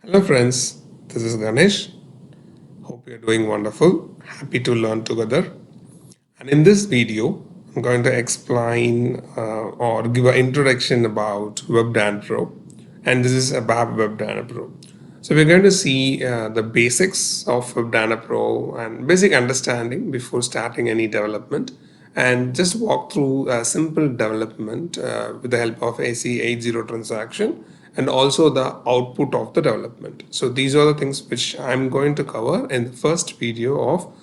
Hello friends, this is Ganesh. Hope you're doing wonderful. Happy to learn together. And in this video, I'm going to explain or give an introduction about Web Dynpro. And this is about Web Dynpro. So we're going to see the basics of Web Dynpro and basic understanding before starting any development, and just walk through a simple development with the help of AC80 transaction and also the output of the development. So these are the things which I'm going to cover in the first video of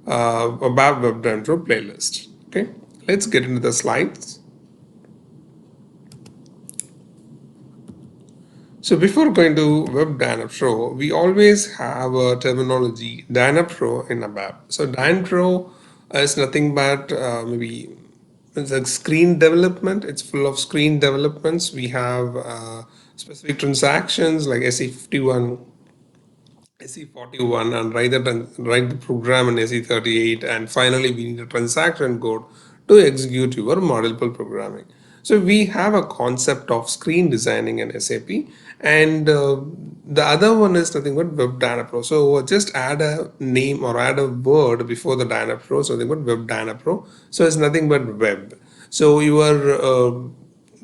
about Web Dynpro playlist. Okay, let's get into the slides. So before going to Web Dynpro, we always have a terminology Dynpro in ABAP. So Dynpro is nothing but maybe it's a screen development. It's full of screen developments. We have specific transactions like SE51, SE41, and write the program in SE38, and finally we need a transaction code to execute your multiple programming. So we have a concept of screen designing in SAP, and the other one is nothing but Web Dynpro. So just add a name or add a word before the Dynpro, so nothing but Web Dynpro. So it's nothing but web. So your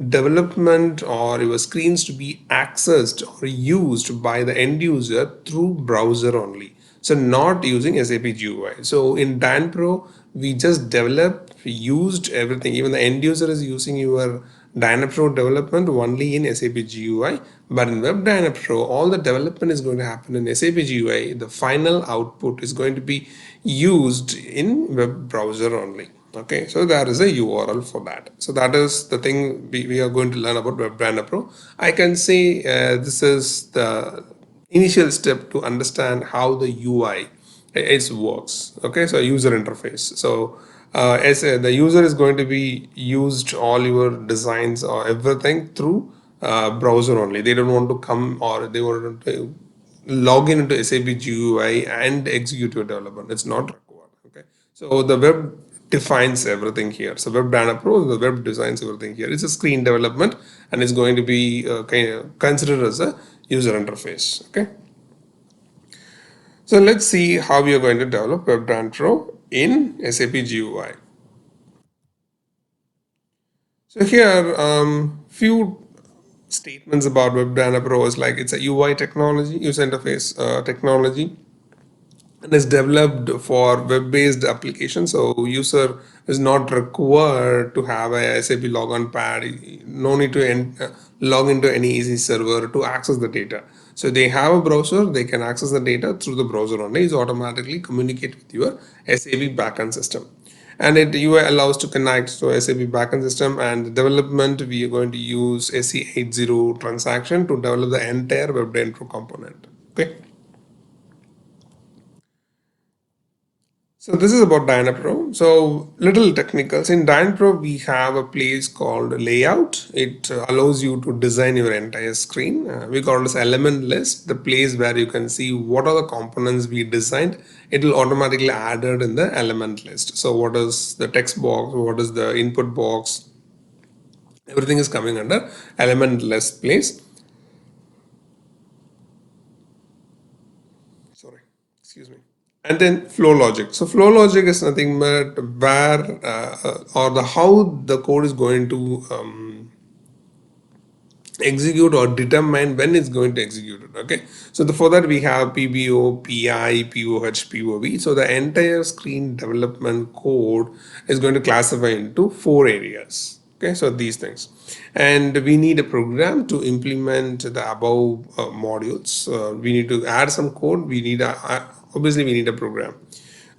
development or your screens to be accessed or used by the end user through browser only, so not using SAP GUI. So in Dynpro we just developed, used everything. Even the end user is using your Dynpro development only in SAP GUI, but in Web Dynpro all the development is going to happen in SAP GUI. The final output is going to be used in web browser only. Okay, so there is a URL for that. So that is the thing we are going to learn about Web Dynpro. I can say this is the initial step to understand how the UI is works. Okay, so user interface. So as the user is going to be used all your designs or everything through browser only. They don't want to come or they want to log in into SAP GUI and execute your development. It's not required. Okay, so the web defines everything here. So Web Dynpro, the web designs everything here. It's a screen development and it's going to be kind of considered as a user interface. Okay, so let's see how we are going to develop Web Dynpro in SAP GUI. So here, few statements about Web Dynpro is like it's a UI technology, user interface technology, and is developed for web-based applications. So user is not required to have a SAP logon pad. No need to log into any easy server to access the data. So they have a browser, they can access the data through the browser only. It's automatically communicate with your SAP backend system. And it UI allows to connect to SAP backend system, and development we are going to use SE80 transaction to develop the entire Web Dynpro component. Okay. So this is about Dynpro. So little technicals. In Dynpro, we have a place called layout. It allows you to design your entire screen. We call this element list, the place where you can see what are the components we designed. It will automatically added in the element list. So what is the text box? What is the input box? Everything is coming under element list place. Sorry, excuse me. And then flow logic. So flow logic is nothing but where or the how the code is going to execute or determine when it's going to execute it. Okay, so for that we have PBO, PI, POH, POV. So the entire screen development code is going to classify into 4 areas. Okay, so these things, and we need a program to implement the above modules. We need to add some code. We need obviously we need a program,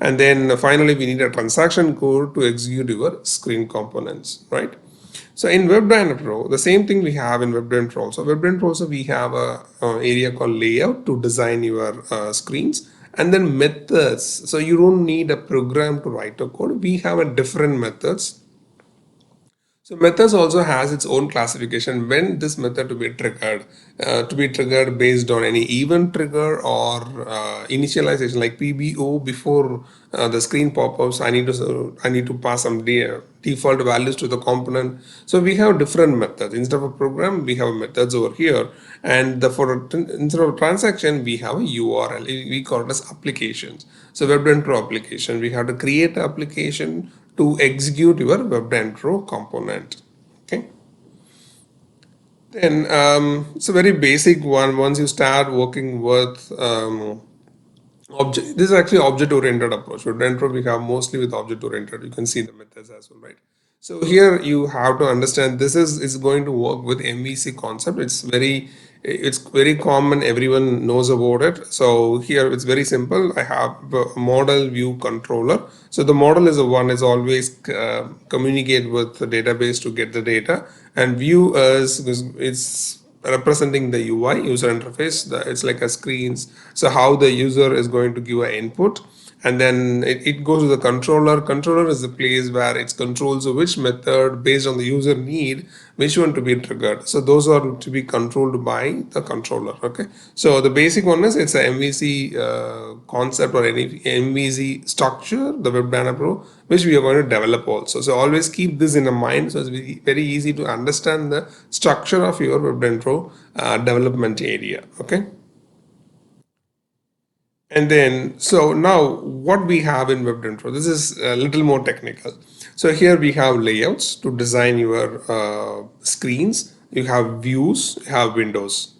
and then finally we need a transaction code to execute your screen components, right? So in Web Dynpro, the same thing we have in Web Dynpro also. Web Dynpro also we have a area called layout to design your screens, and then methods. So you don't need a program to write a code. We have a different methods. So methods also has its own classification when this method to be triggered based on any event trigger or initialization like PBO before the screen pop-ups. I need to pass some default values to the component. So we have different methods. Instead of a program, we have methods over here. And instead of a transaction, we have a URL. We call it as applications. So Web Dynpro application, we have to create an application to execute your Web Dynpro component. Okay. Then it's a very basic one. Once you start working with object, this is actually object-oriented approach. With Dynpro, we have mostly with object-oriented. You can see the methods as well, right? So here you have to understand this is going to work with MVC concept. It's very common. Everyone knows about it. So here it's very simple. I have a model view controller. So the model is the one is always communicate with the database to get the data, and view is it's representing the UI user interface. It's like a screens. So how the user is going to give an input, and then it goes to the controller. Controller is the place where it controls which method based on the user need, which one to be triggered. So those are to be controlled by the controller. Okay. So the basic one is it's a MVC concept or any MVC structure, the Web Dynpro, which we are going to develop also. So always keep this in mind. So it's very easy to understand the structure of your Web Dynpro development area. Okay. And then, so now what we have in Web Dynpro, this is a little more technical. So here we have layouts to design your screens. You have views, you have windows.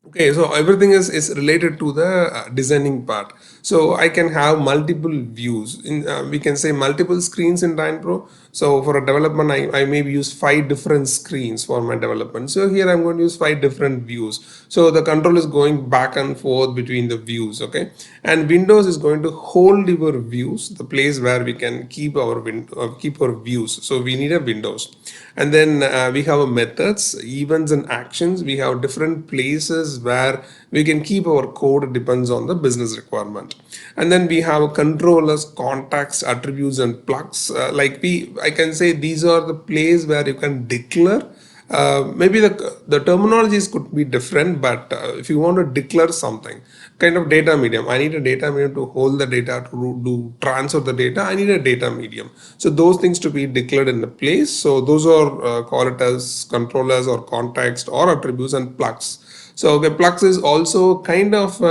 Okay, so everything is related to the designing part. So I can have multiple views. We can say multiple screens in Dynpro. So for a development, I maybe use 5 different screens for my development. So here I'm going to use 5 different views. So the control is going back and forth between the views. Okay, and Windows is going to hold your views, the place where we can keep our views. So we need a Windows. And then we have methods, events and actions. We have different places where we can keep our code, depends on the business requirement. And then we have controllers, contacts, attributes and plugs. I can say these are the place where you can declare. Maybe the terminologies could be different, but if you want to declare something, kind of data medium, I need a data medium to hold the data, to do transfer the data, I need a data medium. So those things to be declared in the place. So those are call it as controllers or context or attributes and plugs. So okay, plugs is also kind of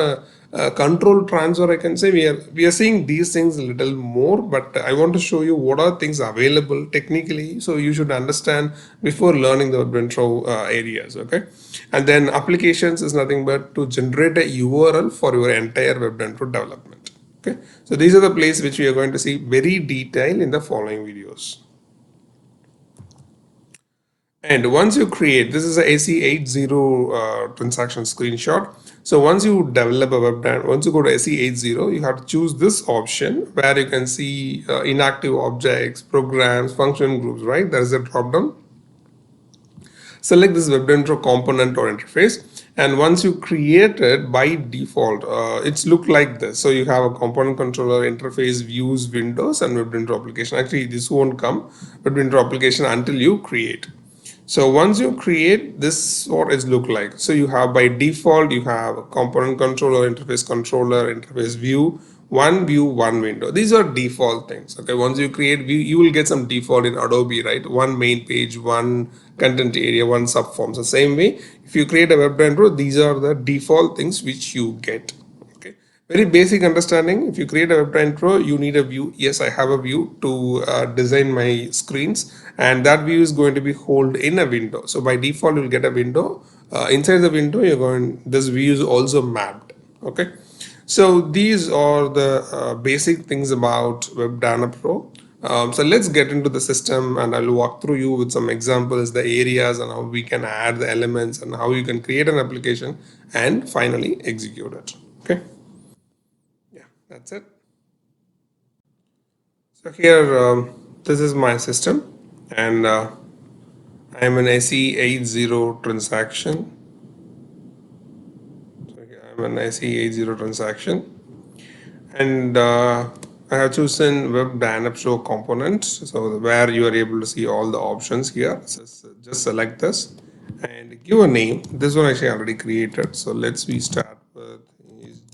control transfer. I can say we are seeing these things a little more, but I want to show you what are things available technically. So you should understand before learning the Web intro areas. Okay, and then applications is nothing but to generate a URL for your entire Web intro development. Okay, so these are the places which we are going to see very detailed in the following videos. And once you create, this is a AC80 transaction screenshot. So once you develop a once you go to AC80, you have to choose this option where you can see inactive objects, programs, function groups, right? There is a drop down. Select this Web Dynpro component or interface. And once you create it, by default, it's look like this. So you have a component controller, interface, views, windows, and Web Dynpro application. Actually, this won't come Web Dynpro application until you create. So once you create, this what it look like. So you have by default, you have a component controller, interface view, one window. These are default things. Okay, once you create view, you will get some default in Adobe, right? One main page, one content area, one subform. So same way, if you create a Web Dynpro, these are the default things which you get. Okay, very basic understanding. If you create a Web Dynpro, you need a view. Yes, I have a view to design my screens, and that view is going to be held in a window. So by default, you'll get a window. Inside the window, this view is also mapped. Okay, so these are the basic things about Web Dynpro. So let's get into the system, and I'll walk through you with some examples, the areas, and how we can add the elements, and how you can create an application and finally execute it. Okay, yeah, that's it. So here, this is my system, and I'm an SE80 transaction. So here I'm an SE80 transaction, and I have chosen Web Dynpro component, so where you are able to see all the options here. So just select this and give a name. This one actually already created. So we start with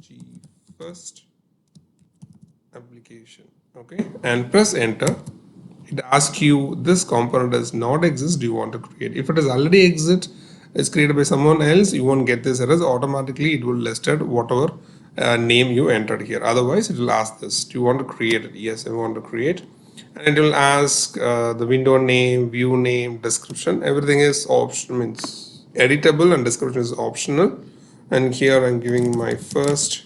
G first application. Okay, and press enter. it asks you this component does not exist, do you want to create? If it is already exist, it's created by someone else, you won't get this errors. Automatically it will listed whatever name you entered here. Otherwise it will ask this, do you want to create it? Yes, I want to create. And it will ask the window name, view name, description. Everything is option, means editable, and description is optional. And here I'm giving my first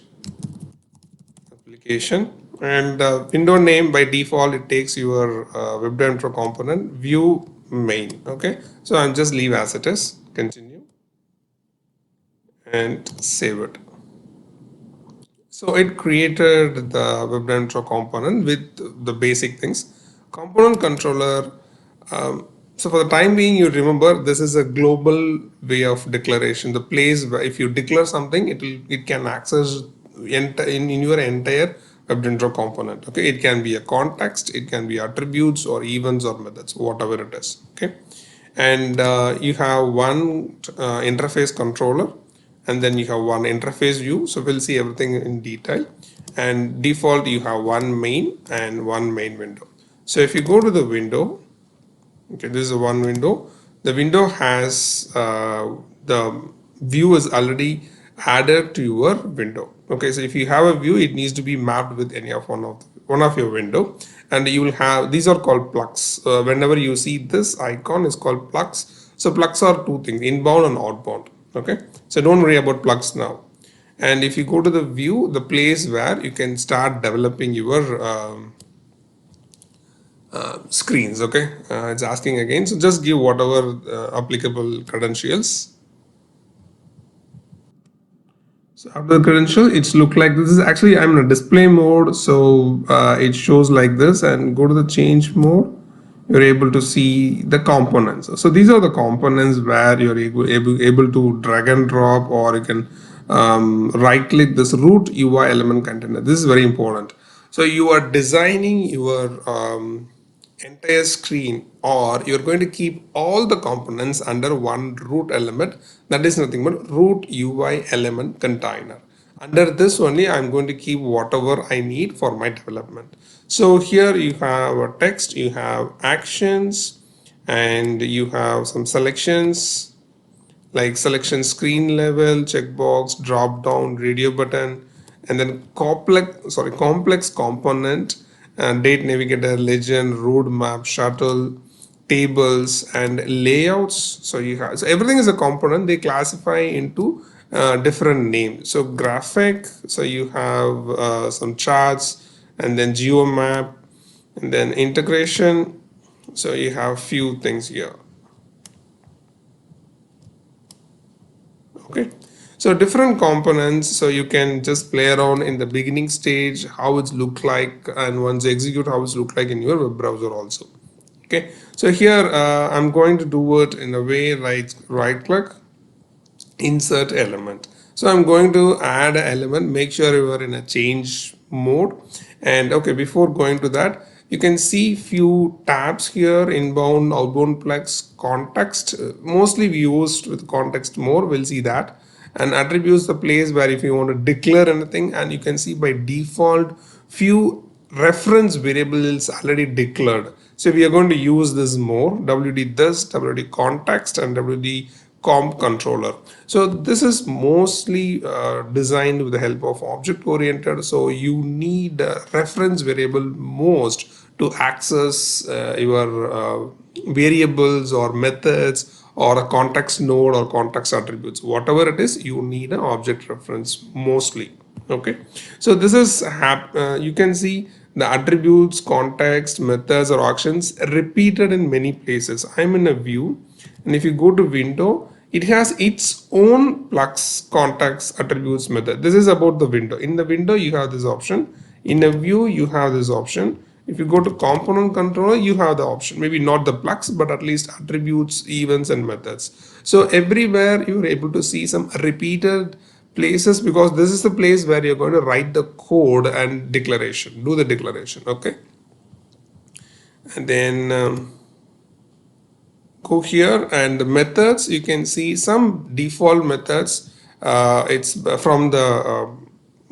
application, and window name by default it takes your Web Dynpro component view main. Okay, so I'm just leave as it is, continue and save it. So it created the Web Dynpro component with the basic things. Component controller. So for the time being, you remember this is a global way of declaration. The place where if you declare something, it can access in your entire Web Dynpro component. Okay, it can be a context, it can be attributes or events or methods, whatever it is. Okay, and you have one interface controller, and then you have one interface view. So we'll see everything in detail. And default you have one main and one main window. So if you go to the window, okay, this is one window. The window has the view is already added to your window. Okay, so if you have a view, it needs to be mapped with any of one of your window, and you will have, these are called plugs. Whenever you see this icon is called plugs. So plugs are two things, inbound and outbound. Okay, so don't worry about plugs now. And if you go to the view, the place where you can start developing your screens. Okay, it's asking again, so just give whatever applicable credentials. So after the credential, it's look like this is actually, I'm in a display mode, so it shows like this. And go to the change mode, you're able to see the components. So these are the components where you're able to drag and drop, or you can right click this root UI element container. This is very important. So you are designing your entire screen, or you're going to keep all the components under one root element, that is nothing but root UI element container. Under this only I'm going to keep whatever I need for my development. So here you have a text, you have actions, and you have some selections like selection screen level, checkbox, drop down, radio button, and then complex component, date navigator, legend, road map, shuttle, tables, and layouts. So you have, so everything is a component. They classify into different names. So graphic, so you have some charts, and then geo map, and then integration. So you have few things here. Okay, so different components, so you can just play around in the beginning stage how it's look like, and once you execute how it's look like in your web browser also. Okay, so here I'm going to do it in a way, right click, insert element. So I'm going to add an element, make sure you are in a change mode. And okay, before going to that, you can see few tabs here: inbound, outbound, plex, context. Mostly we used with context more, we'll see that. And attributes, the place where if you want to declare anything, and you can see by default few reference variables already declared. So we are going to use this more: wd this, wd context, and wd comp controller. So this is mostly designed with the help of object oriented. So you need a reference variable most to access your variables or methods or a context node or context attributes. Whatever it is, you need an object reference mostly. Okay, so this is you can see the attributes, context, methods, or actions repeated in many places. I'm in a view, and if you go to window, it has its own plugs, contacts, attributes, method. This is about the window. In the window you have this option, in a view you have this option. If you go to component controller, you have the option, maybe not the plugs, but at least attributes, events, and methods. So everywhere you're able to see some repeated places, because this is the place where you're going to write the code and declaration, do the declaration. Okay, and then go here, and the methods, you can see some default methods. It's from the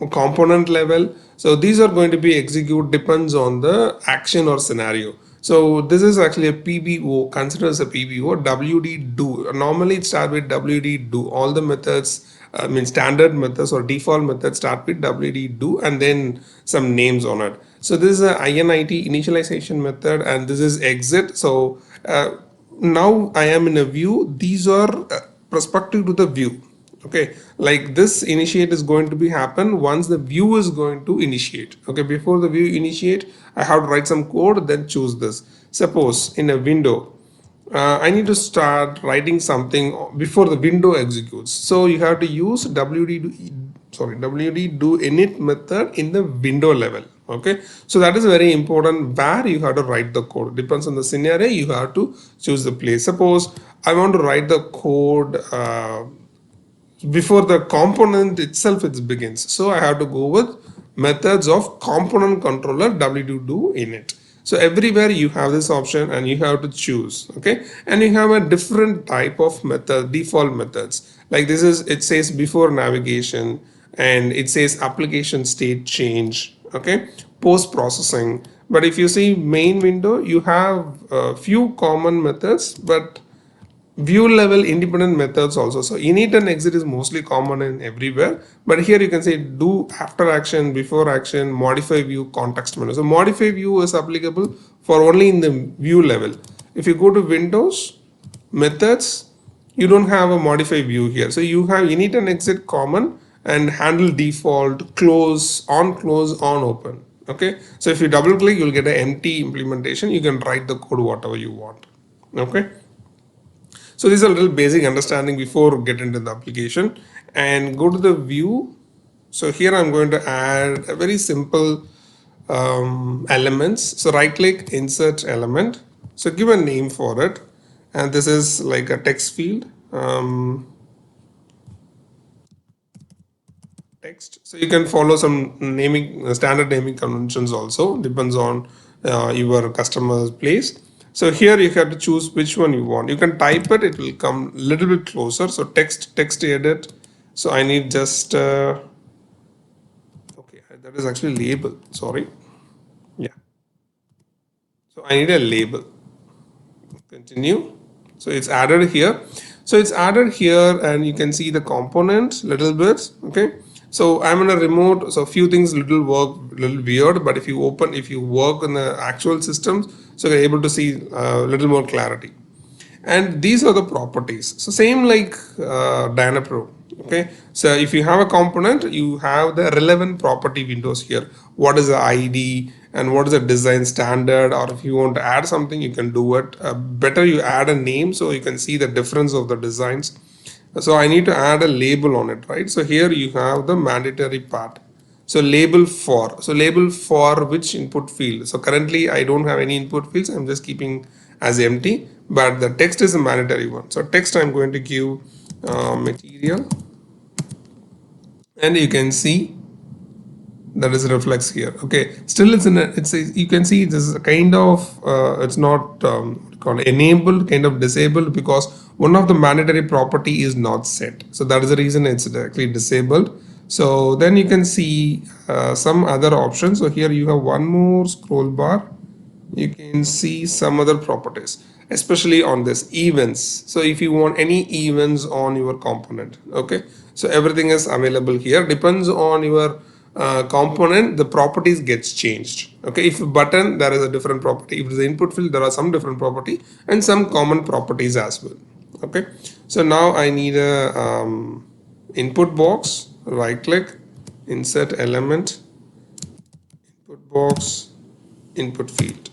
component level. So these are going to be execute depends on the action or scenario. So this is actually a PBO, considered as a PBO, WD do. Normally it starts with WD do. All the methods, I mean standard methods or default methods start with WD do and then some names on it. So this is a INIT initialization method and this is exit. So now I am in a view. These are prospective to the view. Okay, like this initiate is going to be happen once the view is going to initiate. Okay, before the view initiate, I have to write some code, then choose this. Suppose in a window, I need to start writing something before the window executes. So you have to use WD do init method in the window level. Okay, so that is very important where you have to write the code. Depends on the scenario, you have to choose the place. Suppose I want to write the code before the component itself it begins. So I have to go with methods of component controller w2do init. So everywhere you have this option and you have to choose. Okay, and you have a different type of method, default methods. Like this is, it says before navigation and it says application state change. Okay, post processing. But if you see main window, you have a few common methods, but view level independent methods also. So init and exit is mostly common in everywhere, but here you can say do after action, before action, modify view, context menu. So modify view is applicable for only in the view level. If you go to Windows methods, you don't have a modify view here. So you have init and exit common and handle default, close, on, open. Okay, so if you double click, you'll get an empty implementation. You can write the code whatever you want. Okay, so this is a little basic understanding before get into the application and go to the view. So here I'm going to add a very simple elements. So right click, insert element. So give a name for it. And this is like a text field. Text. So you can follow some naming, standard naming conventions also, depends on your customer's place. So here you have to choose which one you want. You can type it, it will come a little bit closer. So text edit. So I need just, okay, that is actually label, sorry. Yeah. So I need a label. Continue. So it's added here. So it's added here and you can see the components little bit. Okay. So I'm in a remote, so few things little weird, but if you work in the actual systems, so you're able to see a little more clarity. And these are the properties. So same like Dynpro. Okay, so if you have a component, you have the relevant property windows here. What is the ID and what is the design standard, or if you want to add something, you can do it. Better you add a name so you can see the difference of the designs. So I need to add a label on it, right? So here you have the mandatory part. So label for which input field. So currently I don't have any input fields. I'm just keeping as empty, but the text is a mandatory one. So text I'm going to give material, and you can see that is reflects here. Okay, still you can see this is a kind of it's not called enabled, kind of disabled, because one of the mandatory property is not set. So that is the reason it's actually disabled. So then you can see some other options. So here you have one more scroll bar. You can see some other properties, especially on this events. So if you want any events on your component, okay, so everything is available here. Depends on your component, the properties gets changed. Okay, if a button, there is a different property. If it is the input field, there are some different property and some common properties as well. Okay, so now I need a input box. Right click, insert element, input box, input field.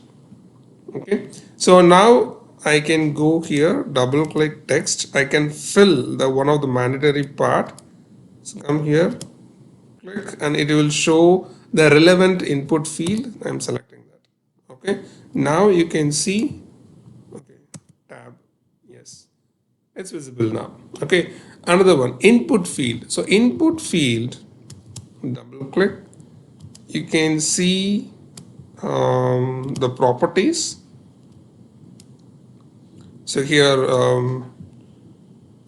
Okay, so now I can go here, double click text. I can fill the one of the mandatory part. So come here, click, and it will show the relevant input field. I'm selecting that. Okay, now you can see, okay, tab, yes, it's visible now. Okay, another one, input field. So input field, double click, you can see the properties. So here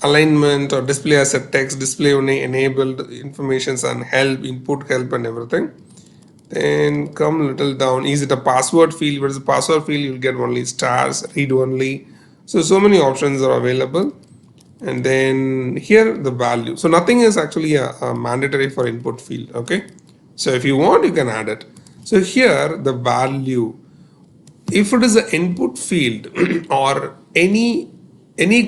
alignment or display as a text, display only enabled, informations and help, input help and everything. Then come little down. Is it a password field? Where is the password field? You'll get only stars, read only. So many options are available. And then here the value. So nothing is actually a mandatory for input field. Okay. So if you want, you can add it. So here the value, if it is an input field or any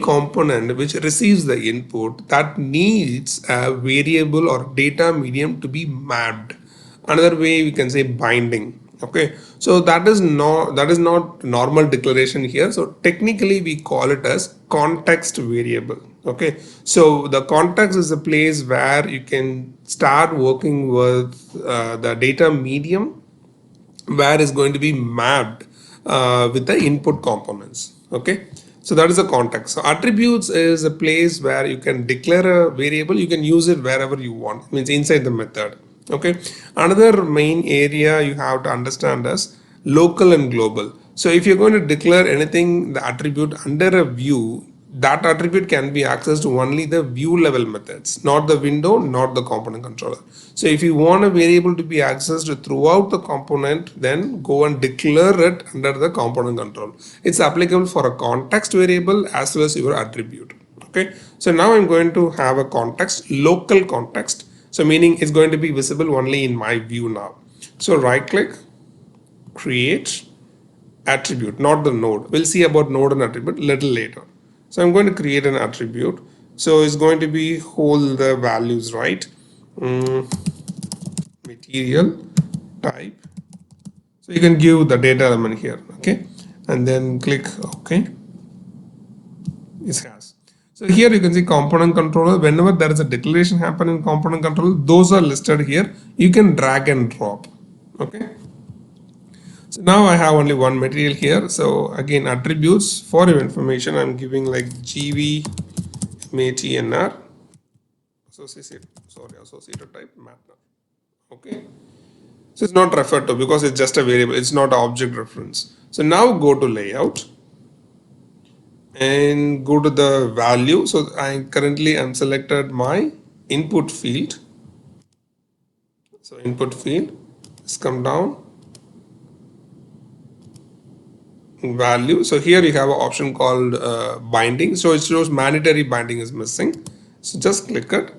component which receives the input that needs a variable or data medium to be mapped, another way we can say binding. Okay, so that is not normal declaration here, so technically we call it as context variable. Okay, so the context is a place where you can start working with the data medium where is going to be mapped with the input components. Okay, so that is the context. So attributes is a place where you can declare a variable, you can use it wherever you want, it means inside the method. Okay, another main area you have to understand is local and global. So if you're going to declare anything, the attribute under a view, that attribute can be accessed only the view level methods, not the window, not the component controller. So if you want a variable to be accessed throughout the component, then go and declare it under the component control. It's applicable for a context variable as well as your attribute. Okay, so now I'm going to have a context, local context. So meaning it's going to be visible only in my view now. So right click, create attribute, not the node. We'll see about node and attribute little later. So I'm going to create an attribute. So it's going to be hold the values, right? Material type. So you can give the data element here, okay? And then click OK. It has. So here you can see component controller. Whenever there is a declaration happen in component controller, those are listed here. You can drag and drop, okay? So now I have only one material here. So again, attributes for your information, I'm giving like GV MATNR associated type matter. Okay. So it's not referred to because it's just a variable. It's not an object reference. So now go to layout and go to the value. So I'm selected my input field. So input field, let's come down. Value. So here you have an option called binding. So it shows mandatory binding is missing. So just click it.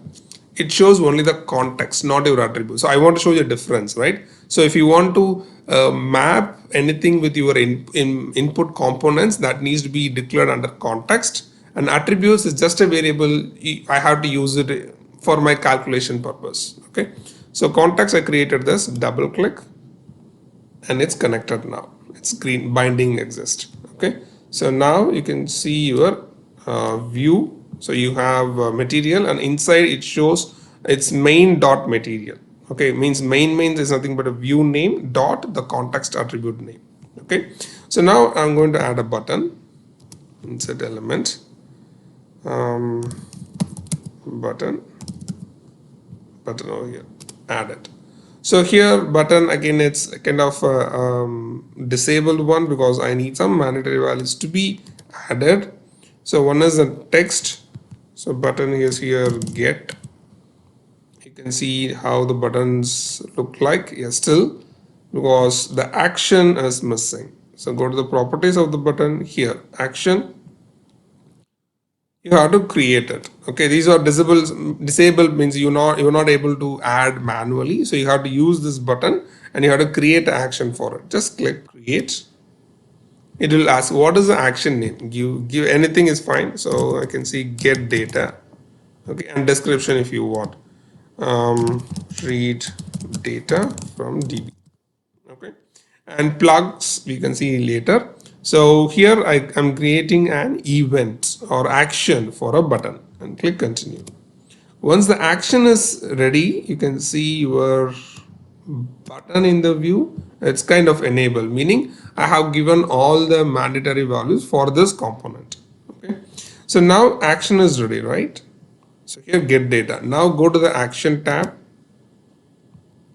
It shows only the context, not your attribute. So I want to show you a difference, right? So if you want to map anything with your input components, that needs to be declared under context, and attributes is just a variable. I have to use it for my calculation purpose. Okay. So context, I created this, double click, and it's connected now. It's green, binding exists. Okay, so now you can see your view. So you have material, and inside it shows its main dot material. Okay, means main is nothing but a view name dot the context attribute name. Okay, so now I'm going to add a button, insert element, button over here, add it. So here button, again, it's kind of a disabled one because I need some mandatory values to be added. So one is the text. So button is here get. You can see how the buttons look like. Yes, still because the action is missing. So go to the properties of the button here, action. You have to create it. Okay, these are disabled means you're not able to add manually, so you have to use this button and you have to create action for it. Just click create. It will ask what is the action name. Give anything is fine. So I can see get data. Okay, and description if you want. Read data from DB. Okay, and plugs we can see later. So here I am creating an event or action for a button and click continue. Once the action is ready, you can see your button in the view. It's kind of enable, meaning I have given all the mandatory values for this component. Okay, so now action is ready, right? So here get data. Now go to the action tab.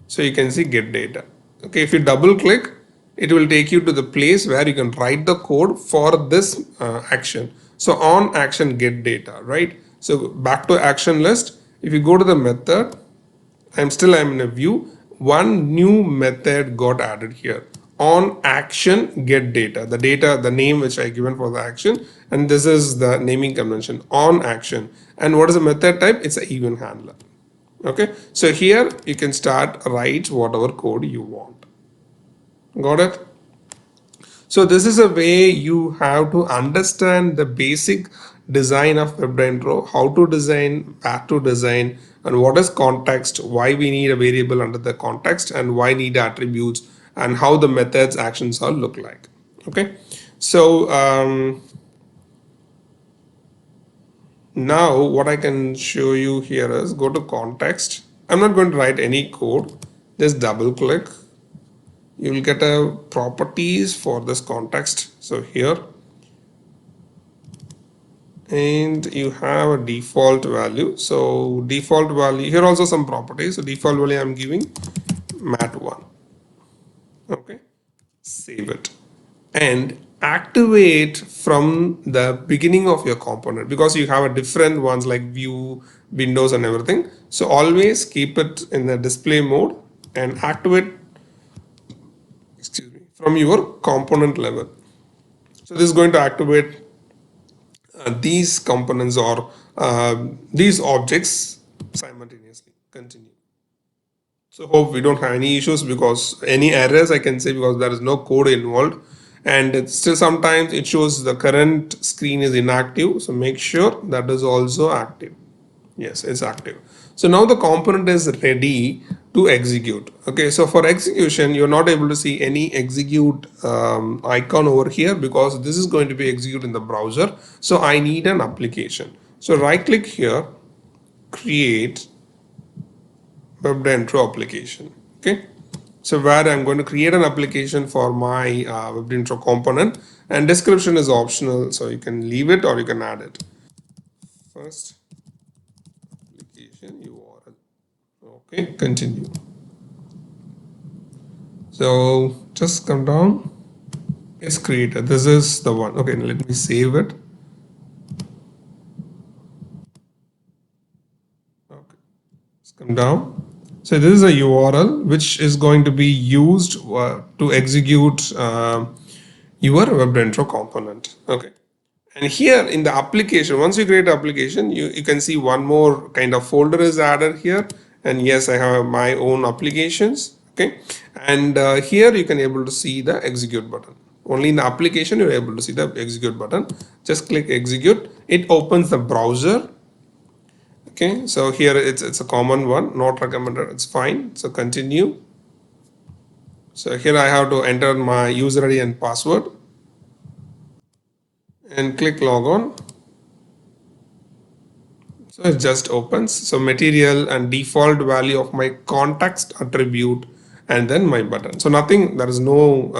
So you can see get data. Okay, if you double click, it will take you to the place where you can write the code for this action. So on action get data, right? So back to action list. If you go to the method, I'm in a view. one new method got added here. On action get data, the name which I given for the action, and this is the naming convention on action. And what is the method type? It's an event handler. Okay, so here you can start write whatever code you want. Got it? So this is a way you have to understand the basic design of Web Dynpro, how to design, where to design, and what is context, why we need a variable under the context, and why need attributes, and how the methods actions all look like. Okay, so now what I can show you here is go to context. I'm not going to write any code, just double click. You will get a properties for this context. So here, and you have a default value. So default value here also some properties. So default value I'm giving mat1. Okay, save it and activate from the beginning of your component, because you have a different ones like view, windows and everything. So always keep it in the display mode and activate, excuse me, from your component level. So this is going to activate these components or these objects simultaneously. Continue. So hope we don't have any issues, because any errors I can say, because there is no code involved, and it's still sometimes it shows the current screen is inactive. So make sure that is also active. Yes, it's active. So now the component is ready to execute. Okay, so for execution, you're not able to see any execute icon over here, because this is going to be executed in the browser. So I need an application. So right click here, create Web Dynpro application. Okay, so where I'm going to create an application for my Web Dynpro component, and description is optional, so you can leave it or you can add it. First application URL. Okay, continue. So just come down. It's created. This is the one. Okay, let me save it. Okay, let's come down. So this is a URL which is going to be used to execute your Web Dynpro component. Okay. And here in the application, once you create application, you can see one more kind of folder is added here. And yes, I have my own applications. Okay. And here you can able to see the execute button. Only in the application you're able to see the execute button. Just click execute. It opens the browser. Okay. So here it's a common one, not recommended. It's fine. So continue. So here I have to enter my user ID and password. And click log on. So it just opens. So material and default value of my context attribute, and then my button. So nothing, there is no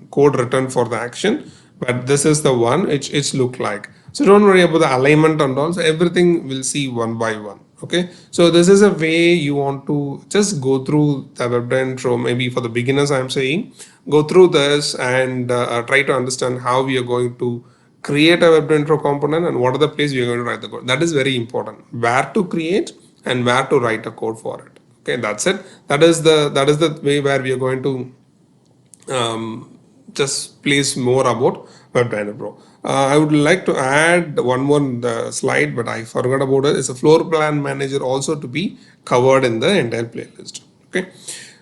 code written for the action, but this is the one it's look like. So don't worry about the alignment and all. So everything we'll see one by one. Okay, so this is a way you want to just go through the Web Dynpro. Maybe for the beginners I'm saying, go through this and try to understand how we are going to create a Web Dynpro component and what are the place we are going to write the code. That is very important. Where to create and where to write a code for it. Okay, that's it. That is the way where we are going to just place more about Web Dynpro. I would like to add one more slide, but I forgot about it. It's a floor plan manager also to be covered in the entire playlist. Okay.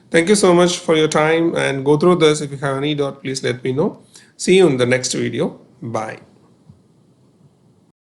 Thank you so much for your time and go through this. If you have any doubt, please let me know. See you in the next video. Bye.